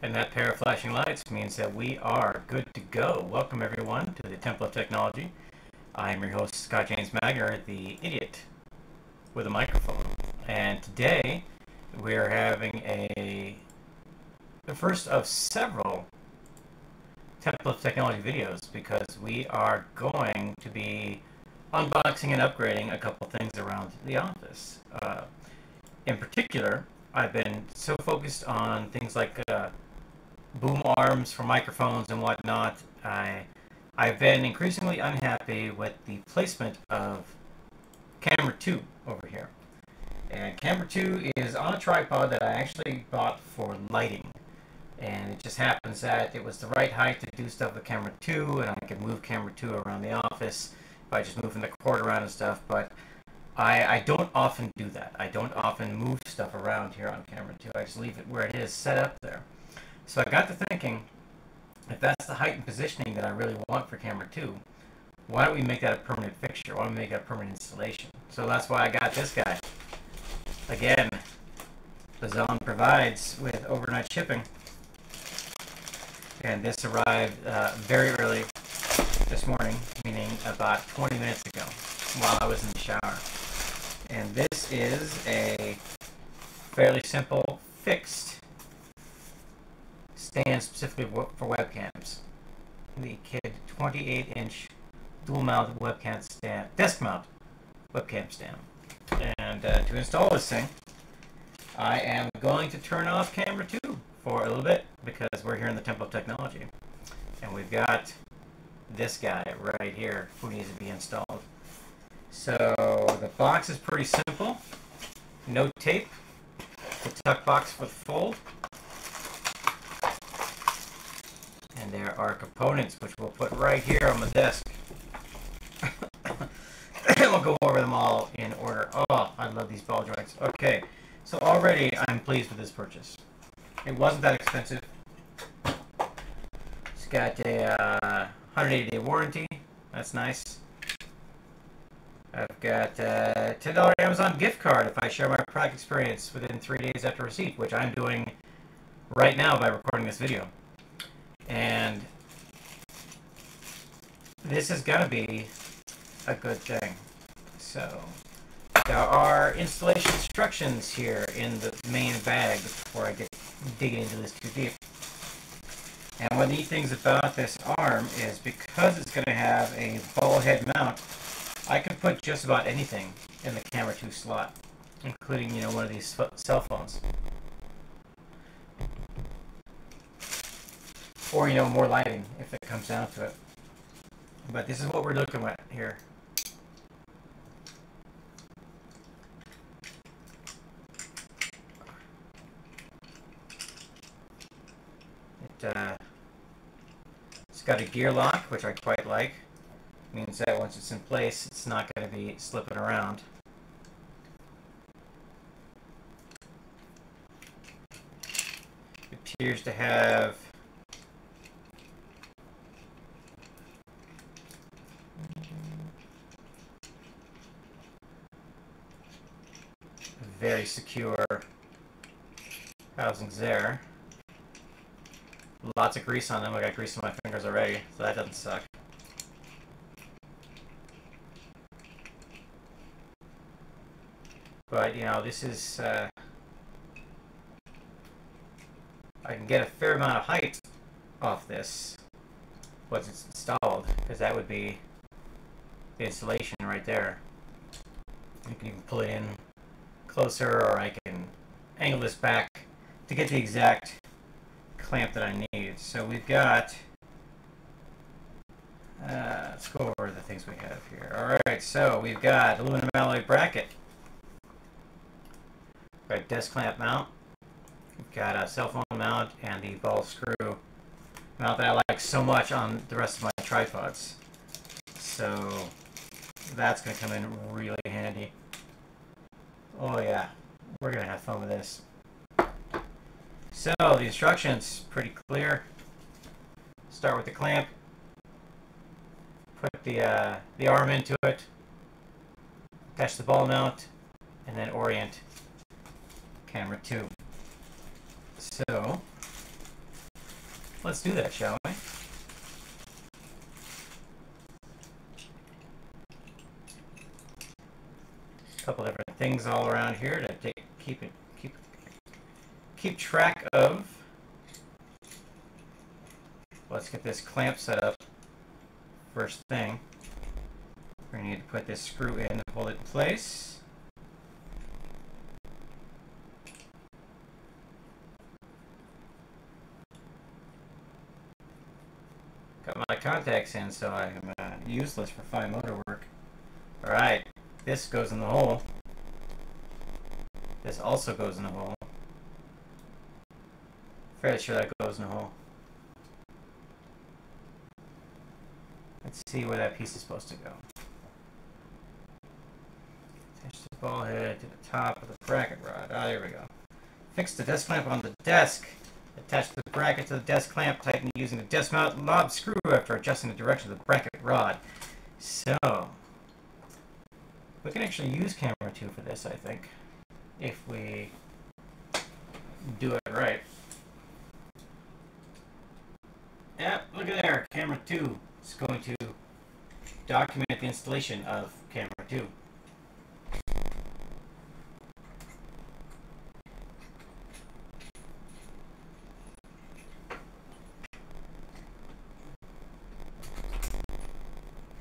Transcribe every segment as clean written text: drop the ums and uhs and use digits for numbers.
And that pair of flashing lights means that we are good to go. Welcome everyone to the Temple of Technology. I am your host, Scott James Magner, the idiot with a microphone. And today we're having the first of several Temple of Technology videos because we are going to be unboxing and upgrading a couple things around the office. In particular, I've been so focused on things like boom arms for microphones and whatnot. I've been increasingly unhappy with the placement of camera 2 over here. And camera 2 is on a tripod that I actually bought for lighting. And it just happens that it was the right height to do stuff with camera 2, and I can move camera 2 around the office by just moving the cord around and stuff, but I don't often do that. I don't often move stuff around here on camera 2. I just leave it where it is set up there. So I got to thinking, if that's the height and positioning that I really want for camera 2, why don't we make that a permanent fixture? Why don't we make that a permanent installation? So that's why I got this guy. Again, Bazan provides with overnight shipping. And this arrived very early this morning, meaning about 20 minutes ago, while I was in the shower. And this is a fairly simple fixed stand specifically for webcams. The Kid 28-inch dual-mount webcam stand, desk mount webcam stand. And to install this thing, I am going to turn off camera 2 for a little bit because we're here in the Temple of Technology. And we've got this guy right here who needs to be installed. So the box is pretty simple. No tape. The tuck box for the fold. And there are components which we'll put right here on the desk. And we'll go over them all in order. Oh, I love these ball joints. Okay, so already I'm pleased with this purchase. It wasn't that expensive. It's got a 180-day warranty. That's nice. I've got a $10 Amazon gift card if I share my product experience within 3 days after receipt, which I'm doing right now by recording this video. And this is going to be a good thing. So there are installation instructions here in the main bag before I get digging into this too deep. And one of the neat things about this arm is because it's going to have a ball head mount, I can put just about anything in the camera 2 slot, including, you know, one of these cell phones. Or, you know, more lighting if it comes down to it. But this is what we're looking at here. It's got a gear lock, which I quite like. Means that once it's in place, it's not going to be slipping around. It appears to have very secure housings there. Lots of grease on them. I got grease on my fingers already, so that doesn't suck. But, you know, this is, I can get a fair amount of height off this once it's installed, because that would be the installation right there. You can even pull it in closer, or I can angle this back to get the exact clamp that I need. So we've got, let's go over the things we have here. Alright, so we've got aluminum alloy bracket. We've got a desk clamp mount. We've got a cell phone mount and the ball screw mount that I like so much on the rest of my tripods. So that's going to come in really handy. Oh yeah, we're going to have fun with this. So the instructions, pretty clear. Start with the clamp. Put the arm into it. Attach the ball mount, and then orient camera 2. So let's do that, shall we? A couple different things all around here to keep track of. Let's get this clamp set up. First thing, we're going to need to put this screw in to hold it in place. Got my contacts in, so I'm useless for fine motor work. Alright, this goes in the hole. This also goes in the hole. Fairly sure that goes in the hole. Let's see where that piece is supposed to go. Attach the ball head to the top of the bracket rod. Ah, there we go. Fix the desk clamp on the desk. Attach the bracket to the desk clamp. Tighten using the desk mount knob screw after adjusting the direction of the bracket rod. So, we can actually use camera 2 for this, I think, if we do it right. Yep, look at there. Camera 2 is going to document the installation of camera 2.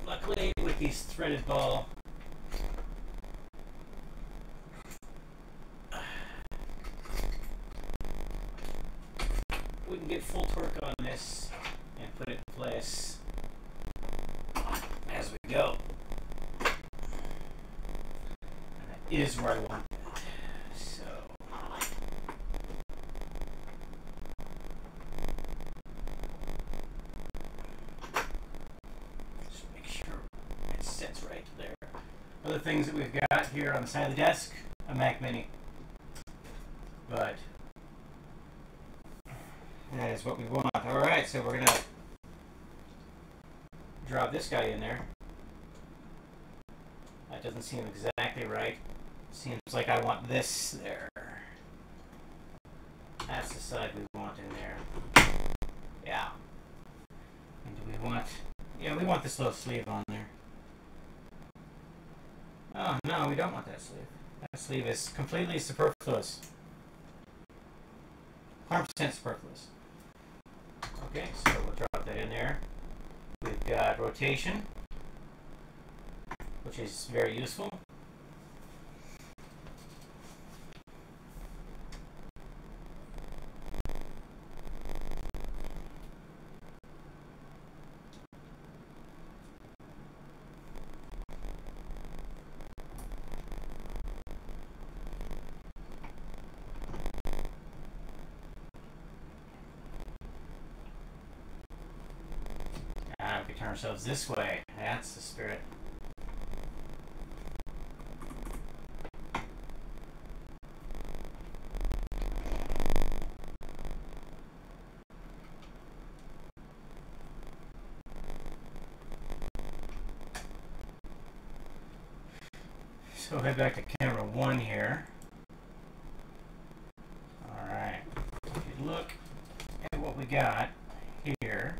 Luckily, with these threaded ball, we can get full torque on this and put it in place as we go. And that is where I want it. So, just make sure it sits right there. Other things that we've got here on the side of the desk, a Mac Mini. But that is what we want. Alright, so we're going to drop this guy in there. That doesn't seem exactly right. Seems like I want this there. That's the side we want in there. Yeah. And do we want... Yeah, we want this little sleeve on there. Oh, no, we don't want that sleeve. That sleeve is completely superfluous. 100% superfluous. Okay, so we'll drop that in there. We've got rotation, which is very useful. We turn ourselves this way. That's the spirit. So head back to camera 1 here. Alright. If you look at what we got here,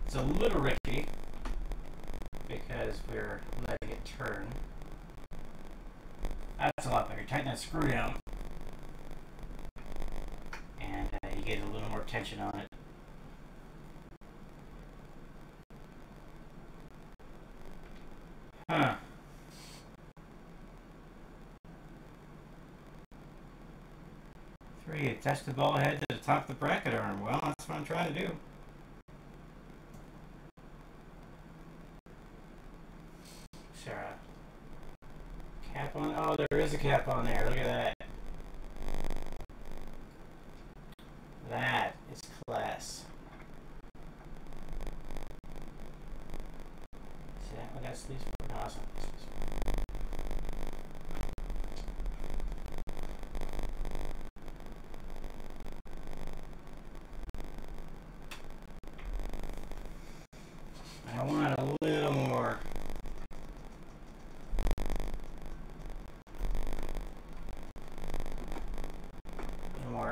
it's a little risky because we're letting it turn. That's a lot better. Tighten that screw down and you get a little more tension on it. Huh. Three, attach the ball head to the top of the bracket arm. Well, that's what I'm trying to do. Sarah. Cap on. Oh, there is a cap on there. Look at that. That is class. See that? What that sleeves for? No, that's not what that sleeves for. I want a little more.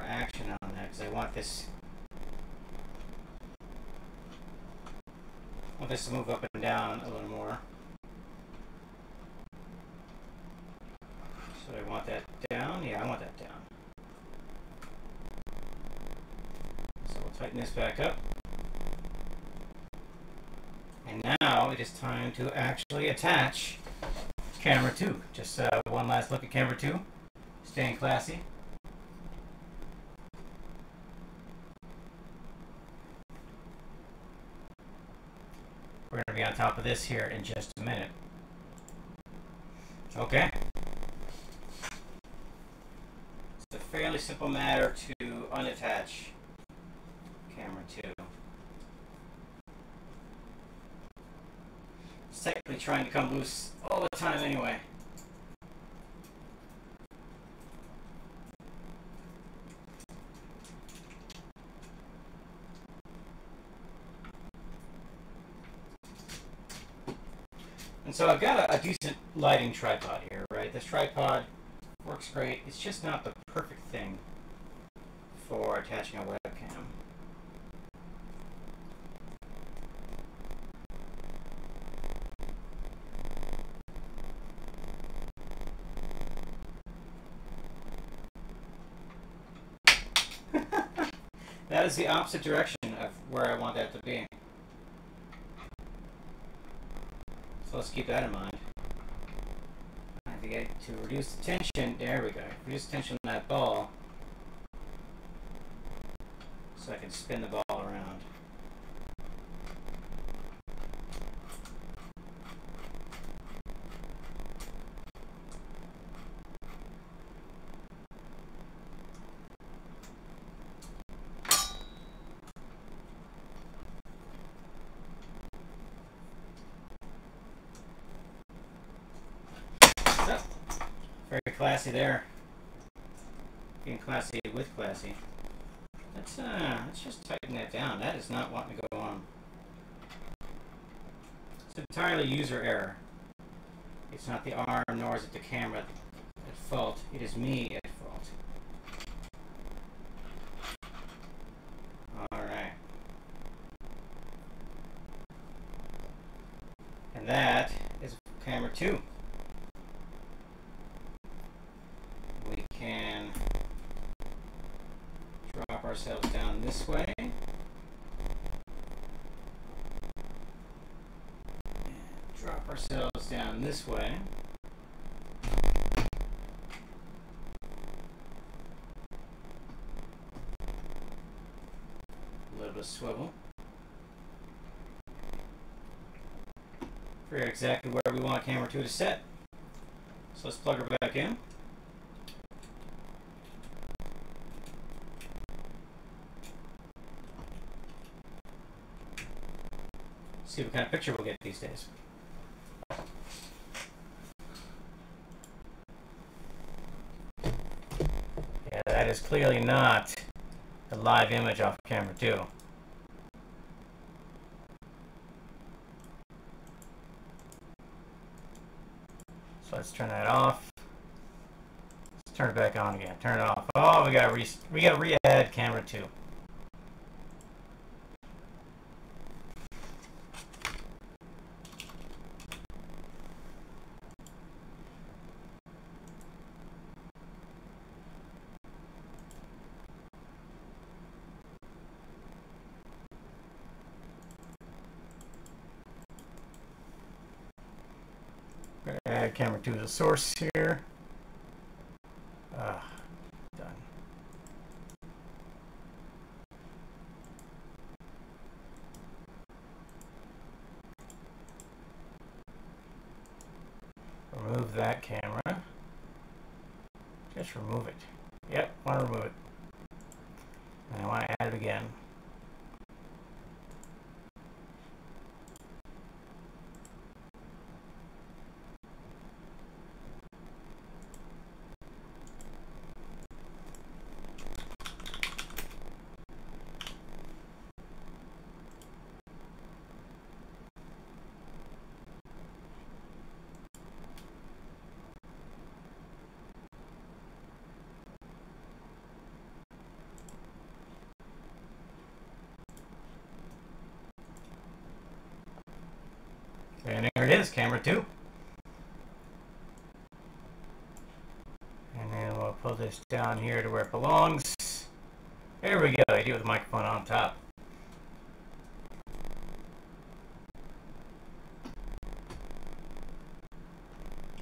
Action on that because I want this want this to move up and down a little more. So I want that down. Yeah, I want that down. So we'll tighten this back up. And now it is time to actually attach camera 2. Just one last look at camera 2. Staying classy. We're going to be on top of this here in just a minute. Okay. It's a fairly simple matter to unattach camera 2. It's technically trying to come loose all the time anyway. And so I've got a decent lighting tripod here, right? This tripod works great. It's just not the perfect thing for attaching a webcam. That is the opposite direction of where I want that to be. So let's keep that in mind. I have to get to reduce the tension. There we go. Reduce the tension on that ball so I can spin the ball around. Very classy there. Being classy with classy. Let's just tighten that down. That is not wanting to go on. It's entirely user error. It's not the arm, nor is it the camera at fault. It is me at fault. Alright. And that is camera 2. We can drop ourselves down this way. And drop ourselves down this way. A little bit of swivel. Figure out exactly where we want camera 2 to set. So let's plug her back in. See what kind of picture we'll get these days. Yeah, that is clearly not a live image off camera 2. So let's turn that off. Let's turn it back on again. Turn it off. Oh, we gotta re-add camera 2. Add camera 2 to the source here. Done. Remove that camera. Just remove it. Yep, want to remove it. And I want to add it again. is, camera 2. And then we'll pull this down here to where it belongs. There we go, I do with the microphone on top.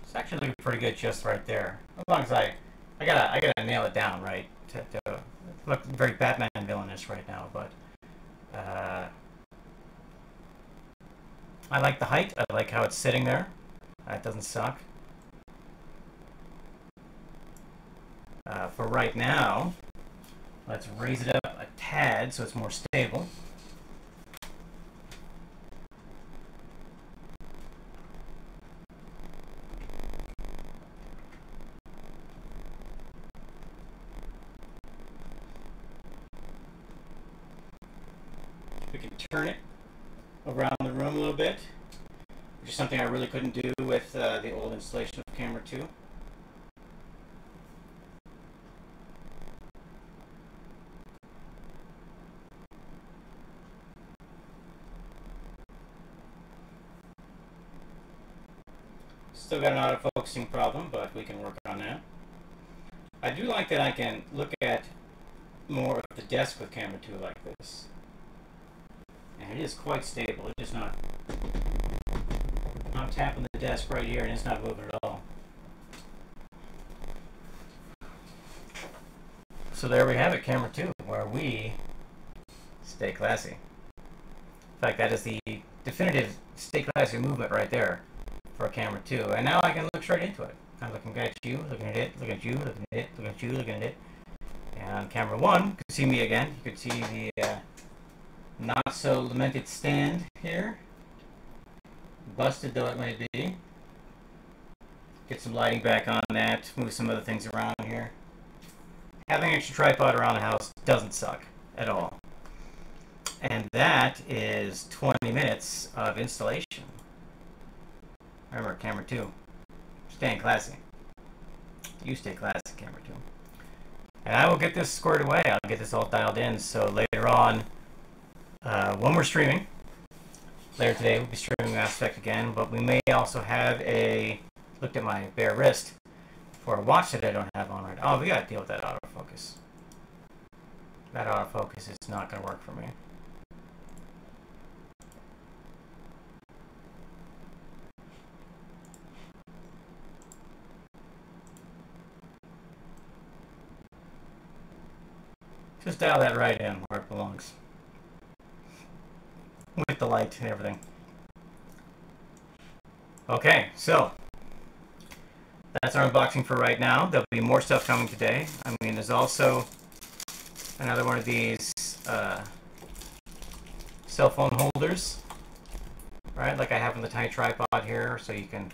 It's actually looking pretty good just right there. As long as I gotta nail it down, right? To look very Batman villainous right now, but I like the height. I like how it's sitting there. That doesn't suck. For right now, let's raise it up a tad so it's more stable. We can turn it around the room a little bit, which is something I really couldn't do with the old installation of camera 2. Still got an autofocusing problem, but we can work on that. I do like that I can look at more of the desk with camera 2 like this. And it is quite stable. It is not. I'm tapping the desk right here and it's not moving at all. So there we have it, camera 2, where we stay classy. In fact, that is the definitive stay classy movement right there for a camera 2. And now I can look straight into it. I'm looking at you, looking at it, looking at you, looking at it, looking at you, looking at it. And camera 1, you can see me again. You can see the not so lamented stand here. Busted though it may be. Get some lighting back on that, move some other things around here. Having an extra tripod around the house doesn't suck at all. And that is 20 minutes of installation. Remember, camera 2. Staying classy. You stay classy, camera 2. And I will get this squared away. I'll get this all dialed in so later on, when we're streaming, later today we'll be streaming Mass Effect again, but we may also have looked at my bare wrist, for a watch that I don't have on right. Oh, we gotta deal with that autofocus. That autofocus is not gonna work for me. Just dial that right in where it belongs. With the light and everything. Okay, so that's our unboxing for right now. There'll be more stuff coming today. I mean, there's also another one of these cell phone holders, right? Like I have on the tiny tripod here, so you can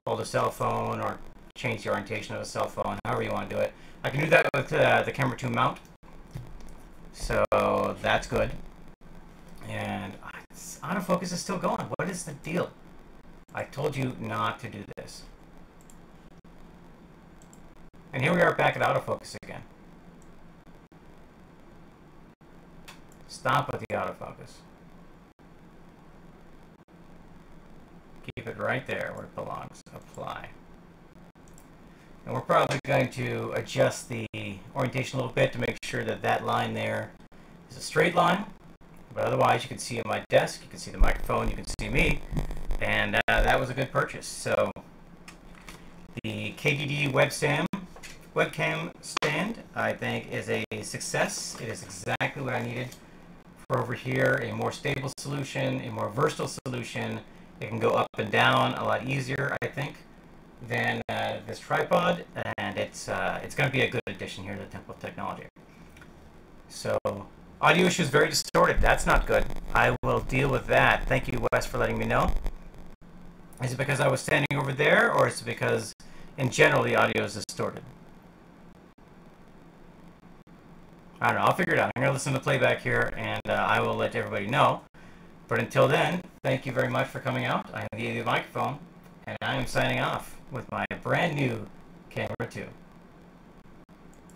hold a cell phone or change the orientation of a cell phone, however you want to do it. I can do that with the camera 2 mount, so that's good. And autofocus is still going. What is the deal? I told you not to do this. And here we are back at autofocus again. Stop with the autofocus. Keep it right there where it belongs. Apply. And we're probably going to adjust the orientation a little bit to make sure that that line there is a straight line. But otherwise, you can see my desk, you can see the microphone, you can see me. And that was a good purchase. So the KDD webcam stand, I think, is a success. It is exactly what I needed for over here. A more stable solution, a more versatile solution. It can go up and down a lot easier, I think, than this tripod. And it's going to be a good addition here to the Temple of Technology. So audio issues very distorted. That's not good. I will deal with that. Thank you, Wes, for letting me know. Is it because I was standing over there, or is it because, in general, the audio is distorted? I don't know. I'll figure it out. I'm going to listen to the playback here, and I will let everybody know. But until then, thank you very much for coming out. I am the microphone, and I am signing off with my brand new camera 2.